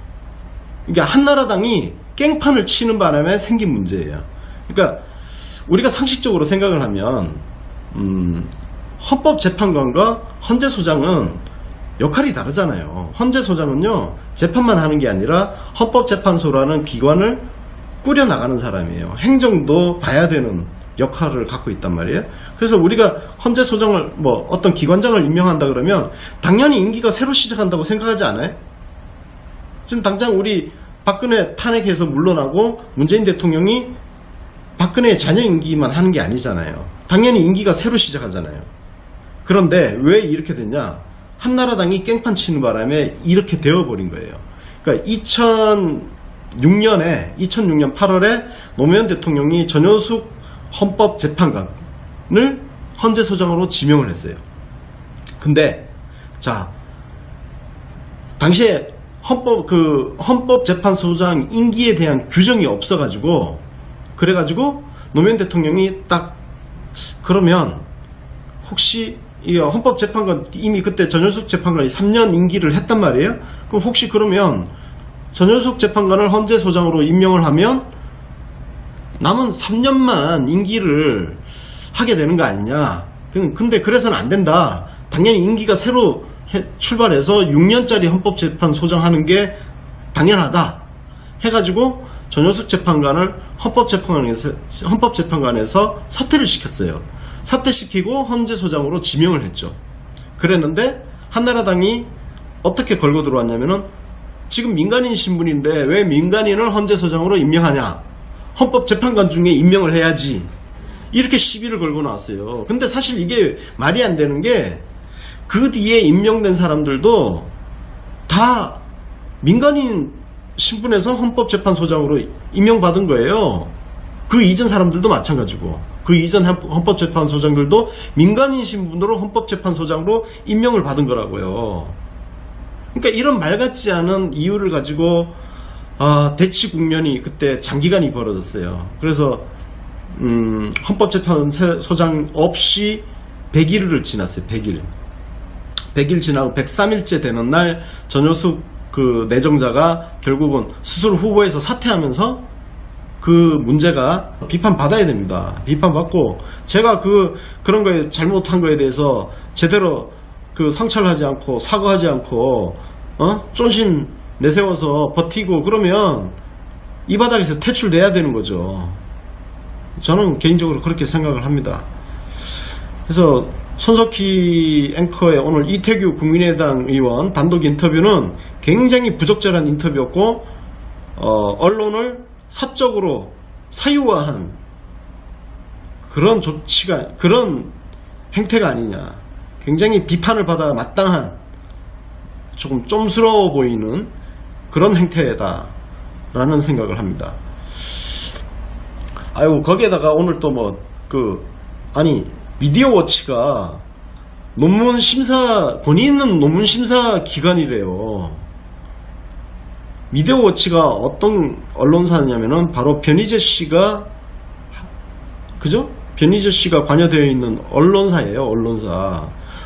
그러니까 한나라당이 깽판을 치는 바람에 생긴 문제예요. 그러니까 우리가 상식적으로 생각을 하면 헌법재판관과 헌재소장은 역할이 다르잖아요. 헌재소장은요, 재판만 하는 게 아니라 헌법재판소라는 기관을 꾸려나가는 사람이에요. 행정도 봐야 되는 역할을 갖고 있단 말이에요. 그래서 우리가 헌재소장을 어떤 기관장을 임명한다 그러면 당연히 임기가 새로 시작한다고 생각하지 않아요? 지금 당장 우리 박근혜 탄핵해서 물러나고 문재인 대통령이 박근혜의 자녀 임기만 하는 게 아니잖아요. 당연히 임기가 새로 시작하잖아요. 그런데 왜 이렇게 됐냐? 한나라당이 깽판 치는 바람에 이렇게 되어버린 거예요. 그러니까 2006년 8월에 노무현 대통령이 전효숙 헌법재판관을 헌재소장으로 지명을 했어요. 근데 자, 당시에 헌법재판소장 임기에 대한 규정이 없어가지고, 그래가지고 노무현 대통령이 딱, 그러면 혹시 이 헌법재판관, 이미 그때 전효숙 재판관이 3년 임기를 했단 말이에요. 그럼 혹시 그러면 전효숙 재판관을 헌재소장으로 임명을 하면 남은 3년만 임기를 하게 되는 거 아니냐. 근데 그래서는 안 된다. 당연히 임기가 새로 출발해서 6년짜리 헌법재판소장 하는 게 당연하다 해가지고 전효숙 재판관을 헌법재판관에서 사퇴를 시켰어요. 사퇴시키고 헌재소장으로 지명을 했죠. 그랬는데 한나라당이 어떻게 걸고 들어왔냐면은, 지금 민간인 신분인데 왜 민간인을 헌재소장으로 임명하냐, 헌법재판관 중에 임명을 해야지, 이렇게 시비를 걸고 나왔어요. 근데 사실 이게 말이 안 되는 게, 그 뒤에 임명된 사람들도 다 민간인 신분에서 헌법재판소장으로 임명받은 거예요. 그 이전 사람들도 마찬가지고, 그 이전 헌법재판소장들도 민간인 신분으로 헌법재판소장으로 임명을 받은 거라고요. 그러니까 이런 말 같지 않은 이유를 가지고 대치 국면이 그때 장기간이 벌어졌어요. 그래서 헌법재판소장 없이 100일을 지났어요. 100일 지나고 103일째 되는 날 전효숙 그 내정자가 결국은 스스로 후보에서 사퇴하면서 그 문제가 비판받아야 됩니다. 비판받고, 제가 그런 거에 잘못한 거에 대해서 제대로 성찰하지 않고 사과하지 않고 쫀심 내세워서 버티고 그러면 이 바닥에서 퇴출돼야 되는 거죠. 저는 개인적으로 그렇게 생각을 합니다. 그래서 손석희 앵커의 오늘 이태규 국민의당 의원 단독 인터뷰는 굉장히 부적절한 인터뷰였고, 언론을 사적으로 사유화한 그런 그런 행태가 아니냐. 굉장히 비판을 받아 마땅한, 조금 쫌스러워 보이는 그런 행태다 라는 생각을 합니다. 아이고, 거기에다가 오늘 또 미디어워치가 권위 있는 논문 심사 기관이래요. 미디어워치가 어떤 언론사냐면은 바로 변희재 씨가, 그죠? 변희재 씨가 관여되어 있는 언론사예요.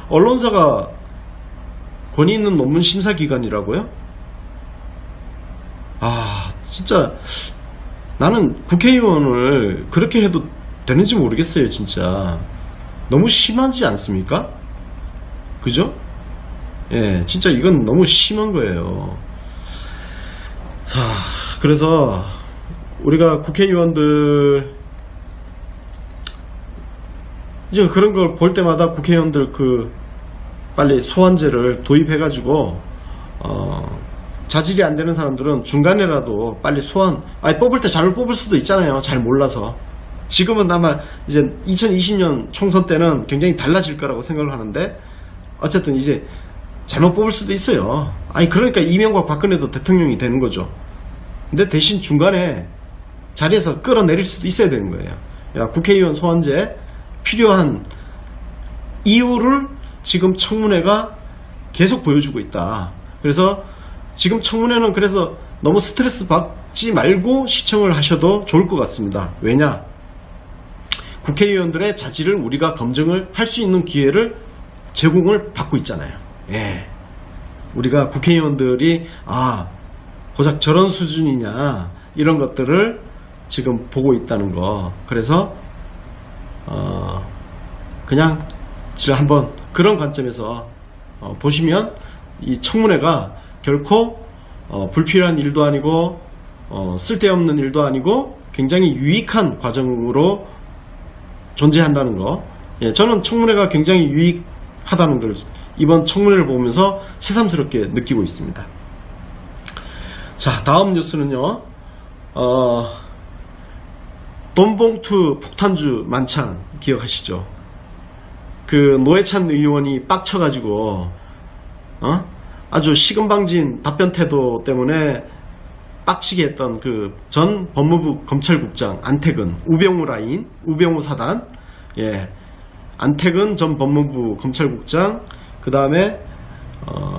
언론사가 권위 있는 논문 심사 기관이라고요? 진짜 나는 국회의원을 그렇게 해도 되는지 모르겠어요. 진짜 너무 심하지 않습니까? 그죠? 예, 진짜 이건 너무 심한 거예요. 자, 그래서 우리가 국회의원들 이제 그런 걸 볼 때마다 국회의원들 빨리 소환제를 도입해가지고 자질이 안 되는 사람들은 중간에라도 빨리 뽑을 때 잘못 뽑을 수도 있잖아요. 잘 몰라서. 지금은 아마 이제 2020년 총선 때는 굉장히 달라질 거라고 생각을 하는데, 어쨌든 이제 잘못 뽑을 수도 있어요. 그러니까 이명박 박근혜도 대통령이 되는 거죠. 근데 대신 중간에 자리에서 끌어내릴 수도 있어야 되는 거예요. 국회의원 소환제 필요한 이유를 지금 청문회가 계속 보여주고 있다. 그래서 지금 청문회는 그래서 너무 스트레스 받지 받지 말고 시청을 하셔도 좋을 것 같습니다. 왜냐? 국회의원들의 자질을 우리가 검증을 할 수 있는 기회를 제공을 받고 있잖아요. 예. 우리가 국회의원들이 고작 저런 수준이냐 이런 것들을 지금 보고 있다는 거. 그래서 그냥 한번 그런 관점에서 보시면 이 청문회가 결코 불필요한 일도 아니고 쓸데없는 일도 아니고 굉장히 유익한 과정으로 존재한다는 거. 예, 저는 청문회가 굉장히 유익하다는 걸 이번 청문회를 보면서 새삼스럽게 느끼고 있습니다. 자, 다음 뉴스는요. 돈봉투 폭탄주 만찬 기억하시죠? 그 노회찬 의원이 빡쳐가지고 아주 시금방진 답변 태도 때문에 빡치게 했던 그 전 법무부 검찰국장 안태근, 우병우 라인, 우병우 사단, 예, 안태근 전 법무부 검찰국장, 그 다음에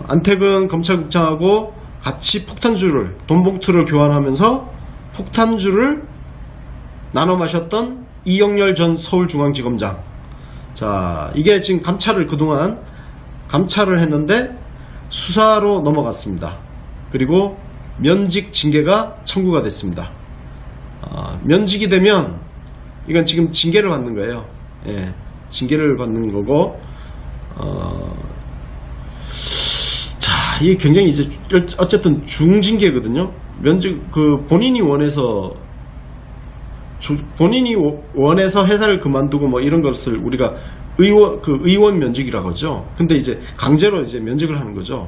안태근 검찰국장하고 같이 폭탄주를, 돈봉투를 교환하면서 폭탄주를 나눠 마셨던 이영렬 전 서울중앙지검장. 자, 이게 지금 그동안 감찰을 했는데 수사로 넘어갔습니다. 그리고 면직 징계가 청구가 됐습니다. 면직이 되면 이건 지금 징계를 받는 거예요. 예, 징계를 받는 거고, 자, 이게 굉장히 이제 어쨌든 중징계거든요. 면직 본인이 원해서 회사를 그만두고 뭐 이런 것을 우리가 의원 면직이라고 하죠. 근데 이제 강제로 이제 면직을 하는 거죠.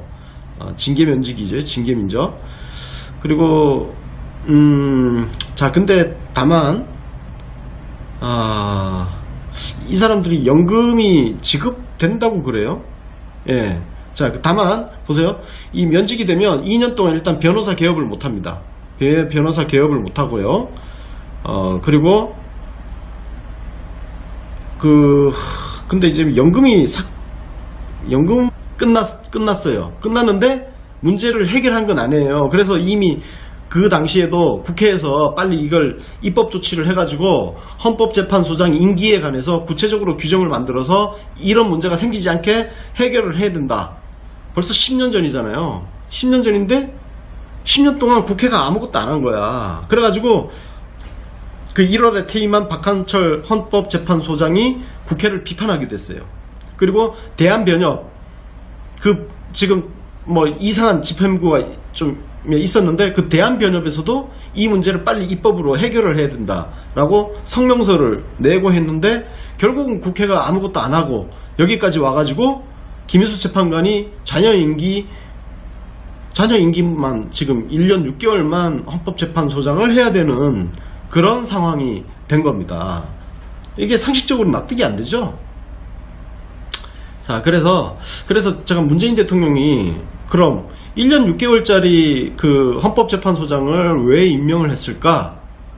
징계 면직이죠. 징계 면적. 그리고 자, 근데 다만 이 사람들이 연금이 지급된다고 그래요. 예. 자, 다만 보세요. 이 면직이 되면 2년 동안 일단 변호사 개업을 못 합니다. 변호사 개업을 못 하고요. 그리고 근데 이제 연금 끝났어요. 끝났는데 문제를 해결한 건 아니에요. 그래서 이미 그 당시에도 국회에서 빨리 이걸 입법 조치를 해가지고 헌법재판소장 임기에 관해서 구체적으로 규정을 만들어서 이런 문제가 생기지 않게 해결을 해야 된다. 벌써 10년 전이잖아요. 10년 전인데 10년 동안 국회가 아무것도 안 한 거야. 그래가지고 그 1월에 퇴임한 박한철 헌법재판소장이 국회를 비판하게 됐어요. 그리고 대한변협, 지금 뭐 이상한 집행부가 좀 있었는데 그 대한변협에서도 이 문제를 빨리 입법으로 해결을 해야 된다라고 성명서를 내고 했는데 결국은 국회가 아무것도 안 하고 여기까지 와가지고 김희수 재판관이 자녀 임기만 지금 1년 6개월만 헌법재판소장을 해야 되는 그런 상황이 된 겁니다. 이게 상식적으로 납득이 안 되죠. 자, 그래서 제가 문재인 대통령이 그럼 1년 6개월짜리 그 헌법재판소장을 왜 임명을 했을까?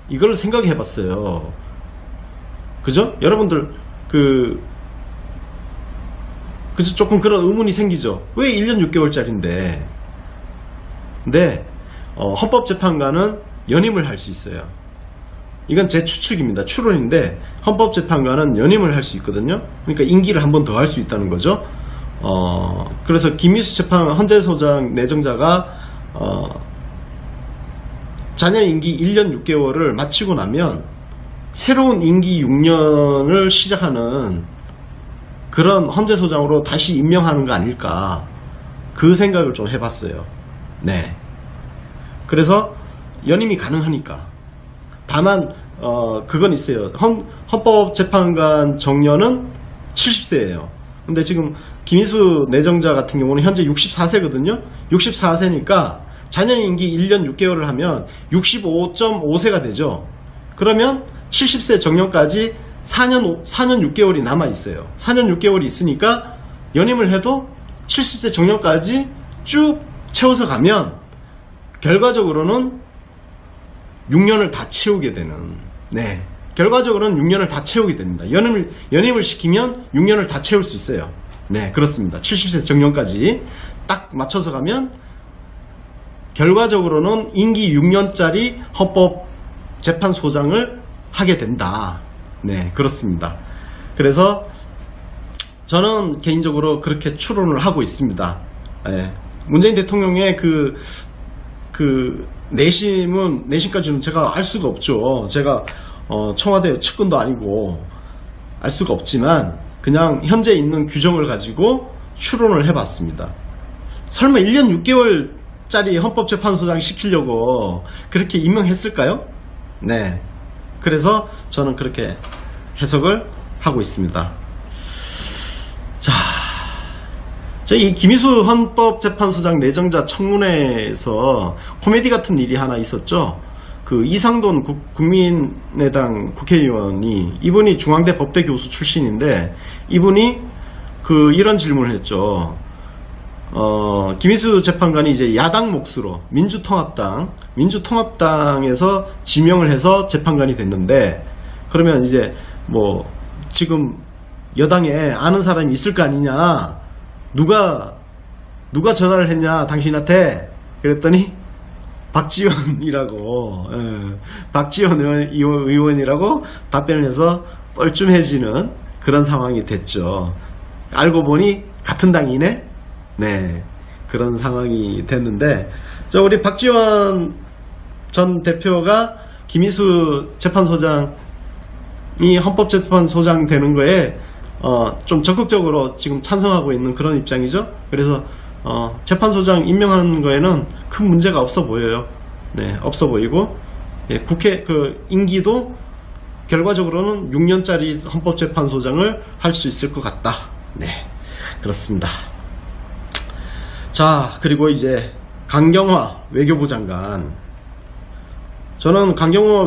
이걸 생각해 봤어요. 그죠? 여러분들 그죠? 조금 그런 의문이 생기죠. 왜 1년 6개월짜리인데? 근데 헌법재판관은 연임을 할 수 있어요. 이건 제 추측입니다. 추론인데 헌법재판관은 연임을 할 수 있거든요. 그러니까 임기를 한 번 더 할 수 있다는 거죠. 그래서 김희수 헌재소장 내정자가 자녀 임기 1년 6개월을 마치고 나면 새로운 임기 6년을 시작하는 그런 헌재소장으로 다시 임명하는 거 아닐까, 그 생각을 좀 해봤어요. 네. 그래서 연임이 가능하니까. 다만 그건 있어요. 헌법재판관 정년은 70세예요. 근데 지금 김희수 내정자 같은 경우는 현재 64세거든요. 64세니까 자녀 임기 1년 6개월을 하면 65.5세가 되죠. 그러면 70세 정년까지 4년 6개월이 남아있어요. 4년 6개월이 있으니까 연임을 해도 70세 정년까지 쭉 채워서 가면 결과적으로는 6년을 다 채우게 되는, 네, 결과적으로는 6년을 다 채우게 됩니다. 연임을 시키면 6년을 다 채울 수 있어요. 네, 그렇습니다. 70세 정년까지 딱 맞춰서 가면 결과적으로는 임기 6년짜리 헌법재판소장을 하게 된다. 네, 그렇습니다. 그래서 저는 개인적으로 그렇게 추론을 하고 있습니다. 네, 문재인 대통령의 그 내심까지는 제가 알 수가 없죠. 제가 청와대 측근도 아니고 알 수가 없지만 그냥 현재 있는 규정을 가지고 추론을 해봤습니다. 설마 1년 6개월짜리 헌법재판소장 시키려고 그렇게 임명했을까요? 네. 그래서 저는 그렇게 해석을 하고 있습니다. 자, 이 김희수 헌법재판소장 내정자 청문회에서 코미디 같은 일이 하나 있었죠. 그 이상돈 국민의당 국회의원이, 이분이 중앙대 법대 교수 출신인데 이분이 이런 질문을 했죠. 김희수 재판관이 이제 야당 몫으로 민주통합당에서 지명을 해서 재판관이 됐는데, 그러면 이제 뭐 지금 여당에 아는 사람이 있을 거 아니냐, 누가 전화를 했냐 당신한테, 그랬더니 박지원이라고, 박지원 의원이라고 답변을 해서 뻘쭘해지는 그런 상황이 됐죠. 알고 보니 같은 당이네. 네, 그런 상황이 됐는데, 우리 박지원 전 대표가 김희수 재판소장이 헌법재판소장 되는 거에 좀 적극적으로 지금 찬성하고 있는 그런 입장이죠. 그래서 재판소장 임명하는 거에는 큰 문제가 없어 보여요. 네, 없어 보이고, 예, 국회 임기도 결과적으로는 6년짜리 헌법재판소장을 할 수 있을 것 같다. 네, 그렇습니다. 자, 그리고 이제 강경화 외교부 장관. 저는 강경화